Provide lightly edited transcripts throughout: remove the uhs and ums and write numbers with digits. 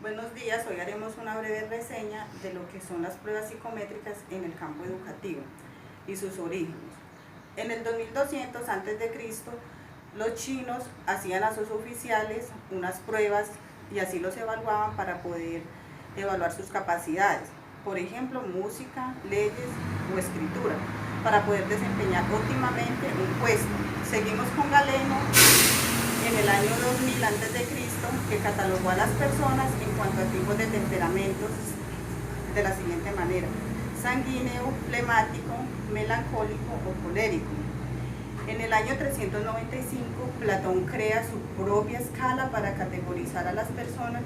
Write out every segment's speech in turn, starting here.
Buenos días, hoy haremos una breve reseña de lo que son las pruebas psicométricas en el campo educativo y sus orígenes. En el 2200 a.C., los chinos hacían a sus oficiales unas pruebas y así los evaluaban para poder evaluar sus capacidades, por ejemplo, música, leyes o escritura, para poder desempeñar óptimamente un puesto. Seguimos con Galeno en el año 2000 a.C., que catalogó a las personas en cuanto a tipos de temperamentos de la siguiente manera: sanguíneo, flemático, melancólico o colérico. En el año 395, Platón crea su propia escala para categorizar a las personas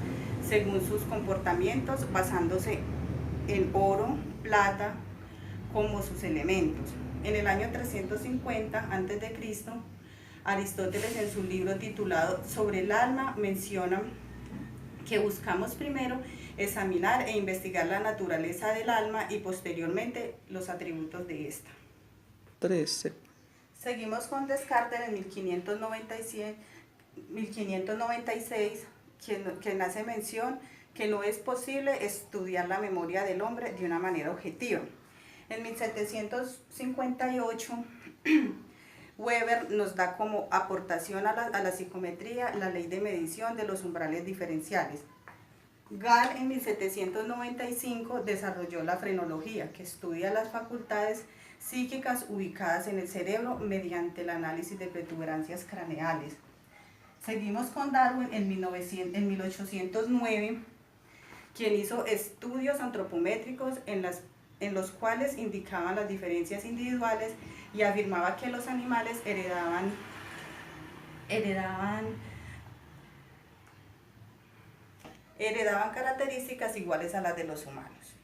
según sus comportamientos, basándose en oro, plata como sus elementos. En el año 350 a.C., Aristóteles, en su libro titulado Sobre el alma, menciona que buscamos primero examinar e investigar la naturaleza del alma y posteriormente los atributos de esta. 13. Seguimos con Descartes en 1596, quien hace mención que no es posible estudiar la memoria del hombre de una manera objetiva. En 1758, Weber nos da como aportación a la psicometría la ley de medición de los umbrales diferenciales. Gall en 1795 desarrolló la frenología, que estudia las facultades psíquicas ubicadas en el cerebro mediante el análisis de protuberancias craneales. Seguimos con Darwin en 1809, quien hizo estudios antropométricos en los cuales indicaban las diferencias individuales y afirmaba que los animales heredaban características iguales a las de los humanos.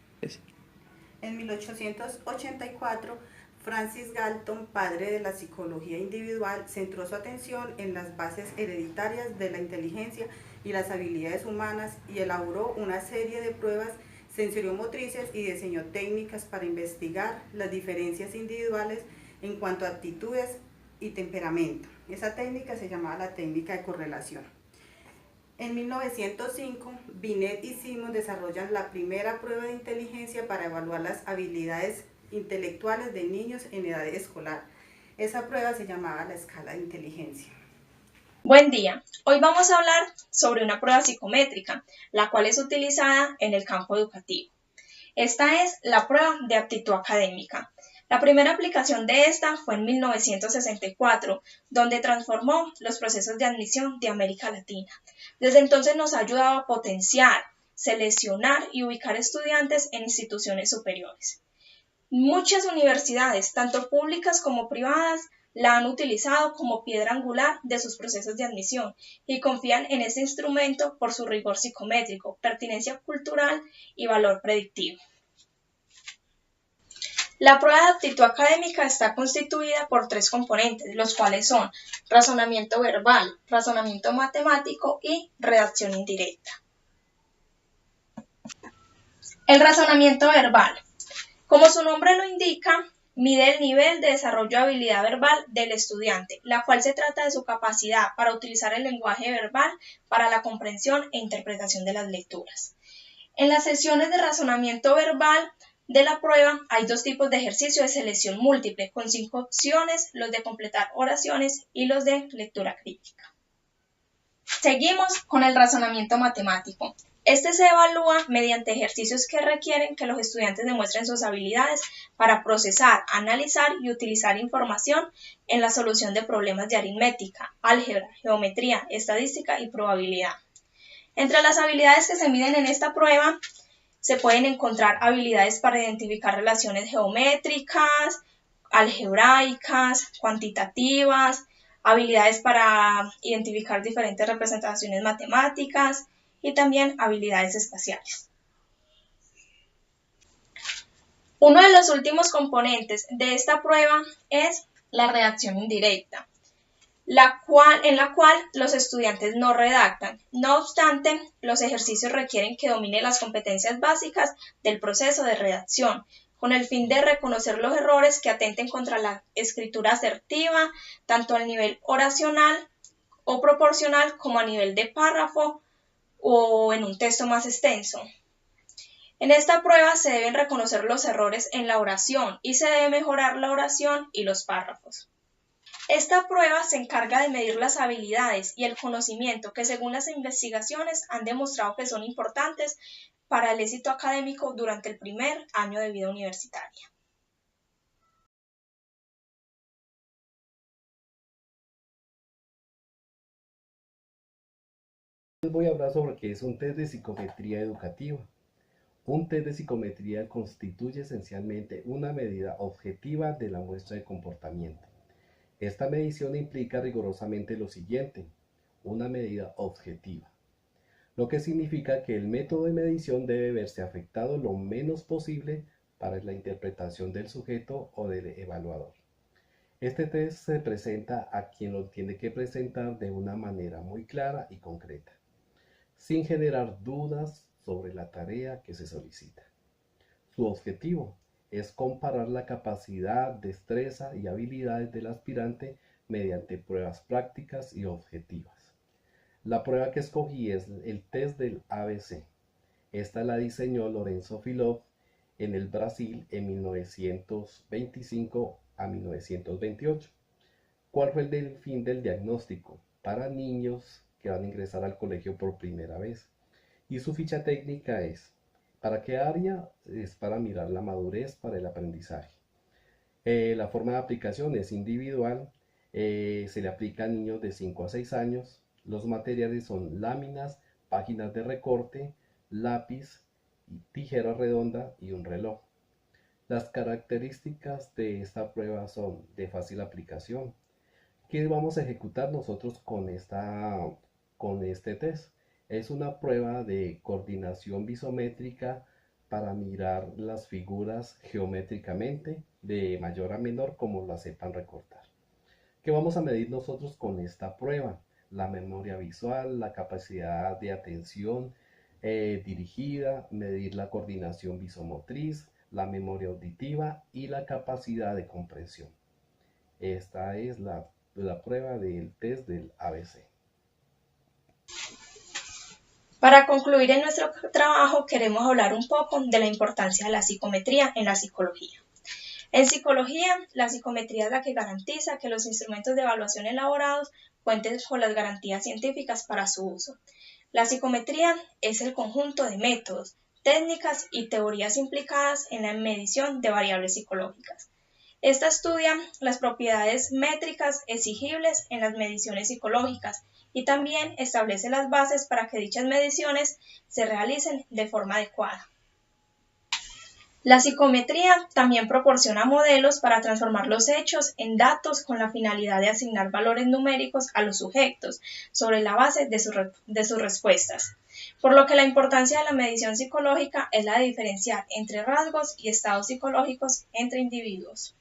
En 1884, Francis Galton, padre de la psicología individual, centró su atención en las bases hereditarias de la inteligencia y las habilidades humanas y elaboró una serie de pruebas sensoriomotrices y diseñó técnicas para investigar las diferencias individuales en cuanto a actitudes y temperamento. Esa técnica se llamaba la técnica de correlación. En 1905, Binet y Simon desarrollan la primera prueba de inteligencia para evaluar las habilidades intelectuales de niños en edad escolar. Esa prueba se llamaba la escala de inteligencia. Buen día, hoy vamos a hablar sobre una prueba psicométrica, la cual es utilizada en el campo educativo. Esta es la prueba de aptitud académica. La primera aplicación de esta fue en 1964, donde transformó los procesos de admisión de América Latina. Desde entonces nos ha ayudado a potenciar, seleccionar y ubicar estudiantes en instituciones superiores. Muchas universidades, tanto públicas como privadas, la han utilizado como piedra angular de sus procesos de admisión y confían en este instrumento por su rigor psicométrico, pertinencia cultural y valor predictivo. La prueba de aptitud académica está constituida por 3 componentes, los cuales son razonamiento verbal, razonamiento matemático y redacción indirecta. El razonamiento verbal. Como su nombre lo indica, mide el nivel de desarrollo de habilidad verbal del estudiante, la cual se trata de su capacidad para utilizar el lenguaje verbal para la comprensión e interpretación de las lecturas. En las sesiones de razonamiento verbal de la prueba hay 2 tipos de ejercicio de selección múltiple, con 5 opciones, los de completar oraciones y los de lectura crítica. Seguimos con el razonamiento matemático. Este se evalúa mediante ejercicios que requieren que los estudiantes demuestren sus habilidades para procesar, analizar y utilizar información en la solución de problemas de aritmética, álgebra, geometría, estadística y probabilidad. Entre las habilidades que se miden en esta prueba se pueden encontrar habilidades para identificar relaciones geométricas, algebraicas, cuantitativas, habilidades para identificar diferentes representaciones matemáticas y también habilidades espaciales. Uno de los últimos componentes de esta prueba es la redacción indirecta, en la cual los estudiantes no redactan. No obstante, los ejercicios requieren que domine las competencias básicas del proceso de redacción, con el fin de reconocer los errores que atenten contra la escritura asertiva, tanto a nivel oracional o proporcional como a nivel de párrafo o en un texto más extenso. En esta prueba se deben reconocer los errores en la oración y se debe mejorar la oración y los párrafos. Esta prueba se encarga de medir las habilidades y el conocimiento que, según las investigaciones, han demostrado que son importantes para el éxito académico durante el primer año de vida universitaria. Les voy a hablar sobre qué es un test de psicometría educativa. Un test de psicometría constituye esencialmente una medida objetiva de la muestra de comportamiento. Esta medición implica rigurosamente lo siguiente: una medida objetiva, lo que significa que el método de medición debe verse afectado lo menos posible para la interpretación del sujeto o del evaluador. Este test se presenta a quien lo tiene que presentar de una manera muy clara y concreta, sin generar dudas sobre la tarea que se solicita. Su objetivo es comparar la capacidad, destreza y habilidades del aspirante mediante pruebas prácticas y objetivas. La prueba que escogí es el test del ABC. Esta la diseñó Lorenzo Filov en el Brasil en 1925 a 1928. ¿Cuál fue el fin del diagnóstico? Para niños que van a ingresar al colegio por primera vez. Y su ficha técnica es: ¿para qué área? Es para mirar la madurez para el aprendizaje. La forma de aplicación es individual, se le aplica a niños de 5 a 6 años. Los materiales son láminas, páginas de recorte, lápiz, tijera redonda y un reloj. Las características de esta prueba son de fácil aplicación. ¿Qué vamos a ejecutar nosotros con este test? Es una prueba de coordinación visométrica para mirar las figuras geométricamente de mayor a menor como las sepan recortar. ¿Qué vamos a medir nosotros con esta prueba? La memoria visual, la capacidad de atención dirigida, medir la coordinación visomotriz, la memoria auditiva y la capacidad de comprensión. Esta es la prueba del test del ABC. Para concluir en nuestro trabajo, queremos hablar un poco de la importancia de la psicometría en la psicología. En psicología, la psicometría es la que garantiza que los instrumentos de evaluación elaborados cuenten con las garantías científicas para su uso. La psicometría es el conjunto de métodos, técnicas y teorías implicadas en la medición de variables psicológicas. Esta estudia las propiedades métricas exigibles en las mediciones psicológicas y también establece las bases para que dichas mediciones se realicen de forma adecuada. La psicometría también proporciona modelos para transformar los hechos en datos con la finalidad de asignar valores numéricos a los sujetos sobre la base de sus respuestas, por lo que la importancia de la medición psicológica es la de diferenciar entre rasgos y estados psicológicos entre individuos.